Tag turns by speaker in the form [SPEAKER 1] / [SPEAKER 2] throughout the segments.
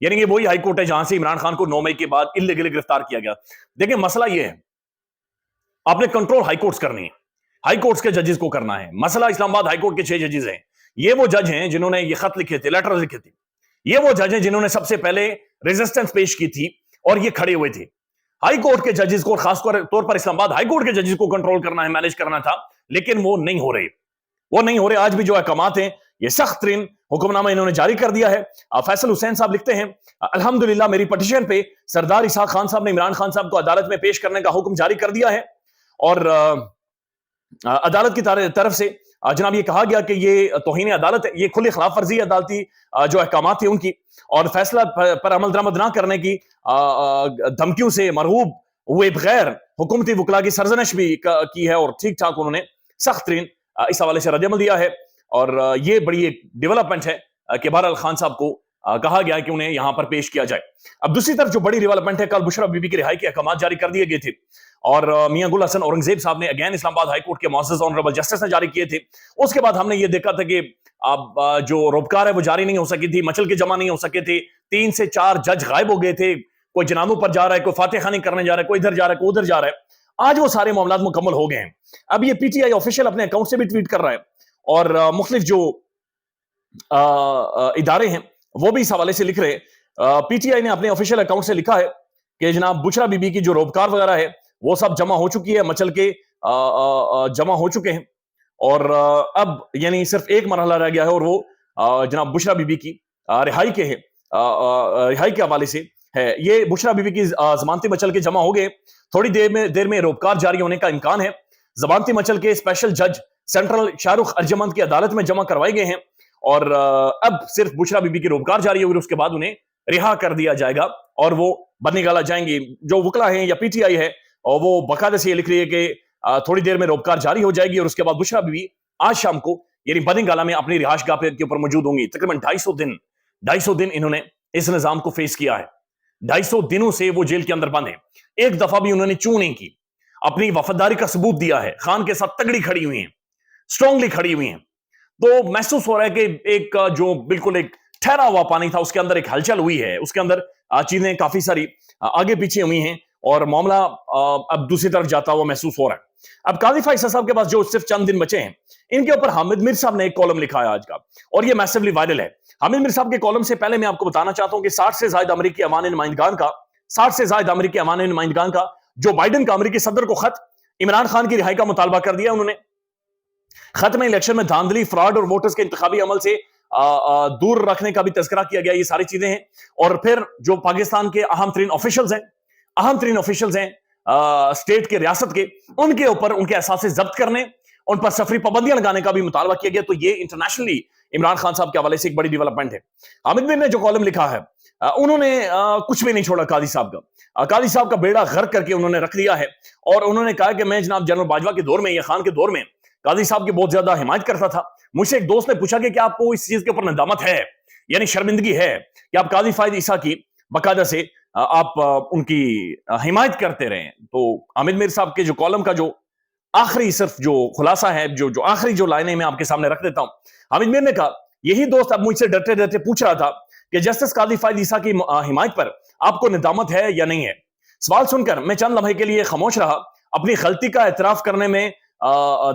[SPEAKER 1] یعنی یہ وہی ہائی کورٹ ہے جہاں سے عمران خان کو 9 مئی کے بعد اللیگلی گرفتار کیا گیا. دیکھیں مسئلہ یہ ہے, آپ نے کنٹرول ہائی کورٹس کرنی ہے, ہائی کورٹس کے ججز کو کرنا ہے. مسئلہ اسلام آباد ہائی کورٹ کے 6 ججز ہیں. یہ وہ جج ہیں جنہوں نے یہ خط لکھے تھے, لیٹر لکھے تھے. یہ وہ جج ہیں جنہوں نے سب سے پہلے ریزسٹنس پیش کی تھی اور یہ کھڑے ہوئے تھے. ہائی کورٹ کے ججز کو, خاص طور پر اسلام آباد ہائی کورٹ کے ججز کو کنٹرول کرنا ہے, مینج کرنا تھا, لیکن وہ نہیں ہو رہے. آج بھی جو احکامات ہیں یہ سخت ترین حکم نامہ انہوں نے جاری کر دیا ہے. فیصل حسین صاحب لکھتے ہیں, الحمدللہ میری پٹیشن پہ سردار اسحاق خان صاحب نے عمران خان صاحب کو عدالت میں پیش کرنے کا حکم جاری کر دیا ہے, اور عدالت کی طرف سے جناب یہ کہا گیا کہ یہ توہین عدالت ہے, یہ کھلی خلاف ورزی عدالتی جو احکامات تھے ان کی, اور فیصلہ پر عمل درآمد نہ کرنے کی دھمکیوں سے مرعوب ہوئے بغیر حکومتی وکلا کی سرزنش بھی کی ہے, اور ٹھیک ٹھاک انہوں نے سخت ترین اس حوالے سے رد عمل دیا ہے. اور یہ بڑی ایک ڈیولپمنٹ ہے کہ بہرحال خان صاحب کو کہا گیا کہ انہیں یہاں پر پیش کیا جائے. اب دوسری طرف جو بڑی ڈیولپمنٹ ہے, کل بشرا بی بی کی رہائی کے احکامات جاری کر دیے گئے تھے, اور میاں گل حسن اورنگزیب صاحب نے اگین اسلام آباد ہائی کورٹ کے معزز آنریبل جسٹس نے جاری کیے تھے. اس کے بعد ہم نے یہ دیکھا تھا کہ اب جو روبکار ہے وہ جاری نہیں ہو سکی تھی, مچل کے جمع نہیں ہو سکے تھے, 3 سے 4 جج غائب ہو گئے تھے, کوئی جنازوں پر جا رہا ہے, کوئی فاتح خانی کرنے جا رہا ہے, کوئی ادھر جا رہا ہے, کوئی ادھر جا رہا ہے. آج وہ سارے معاملات مکمل ہو گئے ہیں. اب یہ پی ٹی آئی آفیشیل اپنے اکاؤنٹ سے بھی ٹویٹ کر رہا ہے, اور مختلف جو ادارے ہیں وہ بھی اس حوالے سے لکھ رہے. پی ٹی آئی نے اپنے آفیشیل اکاؤنٹ سے لکھا ہے کہ جناب بشرا بی بی کی جو روبکار وغیرہ ہے وہ سب جمع ہو چکی ہے, مچل کے جمع ہو چکے ہیں, اور اب یعنی صرف ایک مرحلہ رہ گیا ہے, اور وہ جناب بشرا بی بی کی رہائی کے حوالے سے ہے. یہ بشرا بی بی کی ضمانتی مچل کے جمع ہو گئے. تھوڑی دیر میں روبکار جاری ہونے کا امکان ہے. ضمانتی مچل کے اسپیشل جج سینٹرل شاہ رخ ارجمند کی عدالت میں جمع کروائے گئے ہیں, اور اب صرف بشرا بی بی کی روبکار جاری ہوگی, اس کے بعد انہیں رہا کر دیا جائے گا اور وہ بد نگالا جائیں گے. جو وکلا ہیں یا پی ٹی آئی ہے اور وہ باقاعدہ سے یہ لکھ رہی ہے کہ تھوڑی دیر میں روبکار جاری ہو جائے گی, اور اس کے بعد بشرا بی بی آج شام کو یعنی بدنگالہ میں اپنی رہائش گاہ کے اوپر موجود ہوں گی. تقریباً 250 دن انہوں نے اس نظام کو فیس کیا ہے. 250 دنوں سے وہ جیل کے اندر بند ہیں. ایک دفعہ بھی انہوں نے چوں نہیں کی, اپنی وفاداری کا ثبوت دیا ہے, خان کے ساتھ تگڑی کھڑی ہوئی ہیں, اسٹرانگلی کھڑی ہوئی ہیں. تو محسوس ہو رہا ہے کہ ایک جو بالکل ایک ٹھہرا ہوا پانی تھا اس کے اندر ایک ہلچل ہوئی ہے, اس کے اندر چیزیں کافی ساری آگے پیچھے ہوئی ہیں, اور معاملہ اب دوسری طرف جاتا ہوا محسوس ہو رہا ہے. اب قاضی فیصل صاحب کے پاس جو صرف چند دن بچے ہیں, ان کے اوپر حامد میر صاحب نے ایک کالم لکھا ہے آج کا, اور یہ میسیولی وائرل ہے. حامد میر صاحب کے کالم سے پہلے میں آپ کو بتانا چاہتا ہوں کہ 60 سے زائد امریکی ایوان نمائندگان کا جو بائیڈن کا امریکی صدر کو خط عمران خان کی رہائی کا مطالبہ کر دیا. انہوں نے خط میں الیکشن میں دھاندلی, فراڈ اور ووٹرز کے انتخابی عمل سے دور رکھنے کا بھی تذکرہ کیا گیا. یہ ساری چیزیں ہیں. اور پھر جو پاکستان کے اہم ترین آفیشلز ہیں اسٹیٹ کے, ریاست کے, ان کے اوپر ان کے اثاثے ضبط کرنے, ان پر سفری پابندیاں لگانے کا بھی مطالبہ کیا گیا. تو یہ انٹرنیشنلی عمران خان صاحب کے حوالے سے ایک بڑی ڈیولپمنٹ ہے. حامد میر نے جو کالم لکھا ہے, انہوں نے کچھ بھی نہیں چھوڑا قاضی صاحب کا بیڑا غرق کر کے انہوں نے رکھ دیا ہے, اور انہوں نے کہا کہ میں جناب جنرل باجوہ کے دور میں یا خان کے دور میں قاضی صاحب کی بہت زیادہ حمایت کرتا تھا. مجھ سے ایک دوست نے پوچھا کہ کیا آپ کو اس چیز کے اوپر ندامت ہے, یعنی شرمندگی ہے کہ آپ قاضی فائد عیسیٰ کی باقاعدہ سے آپ ان کی حمایت کرتے رہے. تو حامد میر صاحب کے جو کالم کا جو آخری صرف جو خلاصہ ہے, جو آخری جو لائنیں میں آپ کے سامنے رکھ دیتا ہوں. حامد میر نے کہا, یہی دوست اب مجھ سے ڈرتے پوچھ رہا تھا کہ جسٹس قاضی فائد عیسیٰ کی حمایت پر آپ کو ندامت ہے یا نہیں ہے. سوال سن کر میں چند لمحے کے لیے خاموش رہا. اپنی غلطی کا اعتراف کرنے میں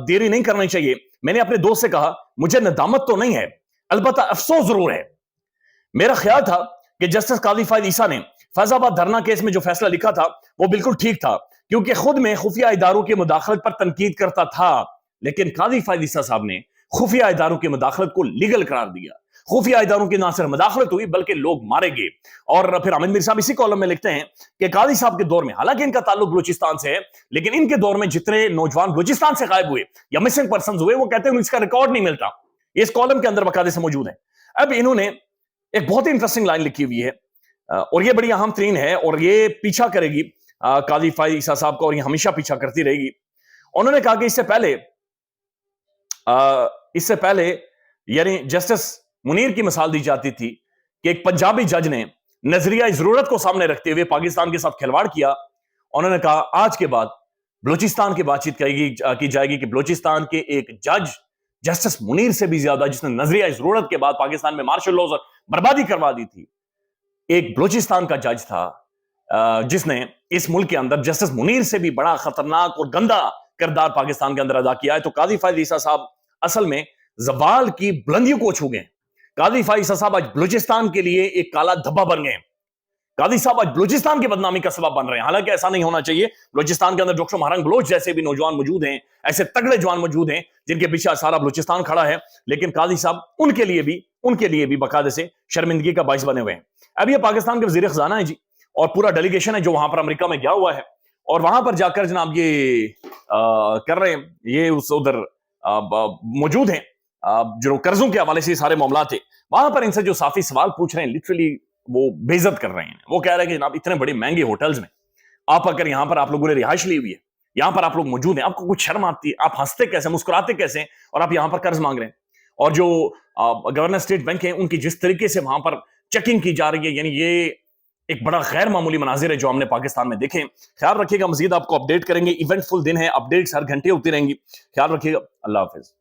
[SPEAKER 1] دیری نہیں کرنی چاہیے. میں نے اپنے دوست سے کہا, مجھے ندامت تو نہیں ہے, البتہ افسوس ضرور ہے. میرا خیال تھا کہ جسٹس قاضی فائد عیسیٰ نے فیض آباد دھرنا کیس میں جو فیصلہ لکھا تھا وہ بالکل ٹھیک تھا, کیونکہ خود میں خفیہ اداروں کی مداخلت پر تنقید کرتا تھا. لیکن قاضی فائد عیسیٰ صاحب نے خفیہ اداروں کی مداخلت کو لیگل قرار دیا. خفیہ اداروں کی نہ صرف مداخلت ہوئی بلکہ لوگ مارے گئے. اور پھر حامد میر صاحب اسی کالم میں لکھتے ہیں کہ قاضی صاحب کے دور میں, حالانکہ ان کا تعلق بلوچستان سے ہے, لیکن ان کے دور میں جتنے نوجوان بلوچستان سے غائب ہوئے یا مسنگ پرسنز ہوئے, وہ کہتے ہیں اس کا ریکارڈ نہیں ملتا. یہ اس کالم کے اندر باقاعدہ سے موجود ہے. اب انہوں نے ایک بہت ہی انٹرسٹنگ لائن لکھی ہوئی ہے, اور یہ بڑی اہم ترین ہے, اور یہ پیچھا کرے گی قاضی فائد عیسیٰ صاحب کو, اور یہ ہمیشہ پیچھا کرتی رہے گی. انہوں نے کہا کہ اس سے پہلے یعنی جسٹس منیر کی مثال دی جاتی تھی کہ ایک پنجابی جج نے نظریہ ضرورت کو سامنے رکھتے ہوئے پاکستان کے ساتھ کھلواڑ کیا. انہوں نے کہا آج کے بعد بلوچستان کی بات چیت کی جائے گی کہ بلوچستان کے ایک جج جسٹس منیر سے بھی زیادہ, جس نے نظریہ ضرورت کے بعد پاکستان میں مارشل لاز اور بربادی کروا دی تھی, ایک بلوچستان کا جج تھا جس نے اس ملک کے اندر جسٹس منیر سے بھی بڑا خطرناک اور گندا کردار پاکستان کے اندر ادا کیا ہے. تو قاضی فائز عیسیٰ صاحب اصل میں زوال کی بلندیوں کو چھو گئے. قاضی فائز عیسیٰ صاحب آج بلوچستان کے لیے ایک کالا دھبا بن گئے. قاضی صاحب آج بلوچستان کی بدنامی کا سبب بن رہے ہیں. حالانکہ ایسا نہیں ہونا چاہیے. بلوچستان کے اندر ڈاکٹر مہرنگ بلوچ جیسے بھی نوجوان موجود ہیں, ایسے تگڑے جوان موجود ہیں جن کے پیچھے سارا بلوچستان کھڑا ہے, لیکن قاضی صاحب ان کے لیے بھی باقاعدہ سے شرمندگی کا باعث بنے ہوئے ہیں. اب یہ پاکستان کے وزیر خزانہ ہے جی, اور پورا ڈیلیگیشن ہے جو وہاں پر امریکہ میں گیا ہوا ہے, اور وہاں پر جا کر جناب یہ کر رہے ہیں, یہ اس ادھر موجود ہیں جو قرضوں کے حوالے سے سارے معاملات ہیں. وہاں پر ان سے جو صافی سوال پوچھ رہے ہیں لٹرلی وہ بے عزت کر رہے ہیں. وہ کہہ رہے ہیں کہ جناب اتنے بڑے مہنگے ہوٹلز میں آپ اگر یہاں پر آپ لوگوں نے رہائش لی ہوئی ہے, یہاں پر آپ لوگ موجود ہیں, آپ کو کچھ شرم آتی ہے؟ آپ ہنستے کیسے, مسکراتے کیسے, اور آپ یہاں پر قرض مانگ رہے ہیں؟ اور جو گورنر اسٹیٹ بینک ہیں ان کی جس طریقے سے وہاں پر چیکنگ کی جا رہی ہے, یعنی یہ ایک بڑا غیر معمولی مناظر ہے جو ہم نے پاکستان میں دیکھے. خیال رکھیے گا, مزید آپ کو اپڈیٹ کریں گے. ایونٹ فل دن ہے, اپڈیٹس ہر گھنٹے ہوتی رہیں گی. خیال رکھیے گا. اللہ حافظ.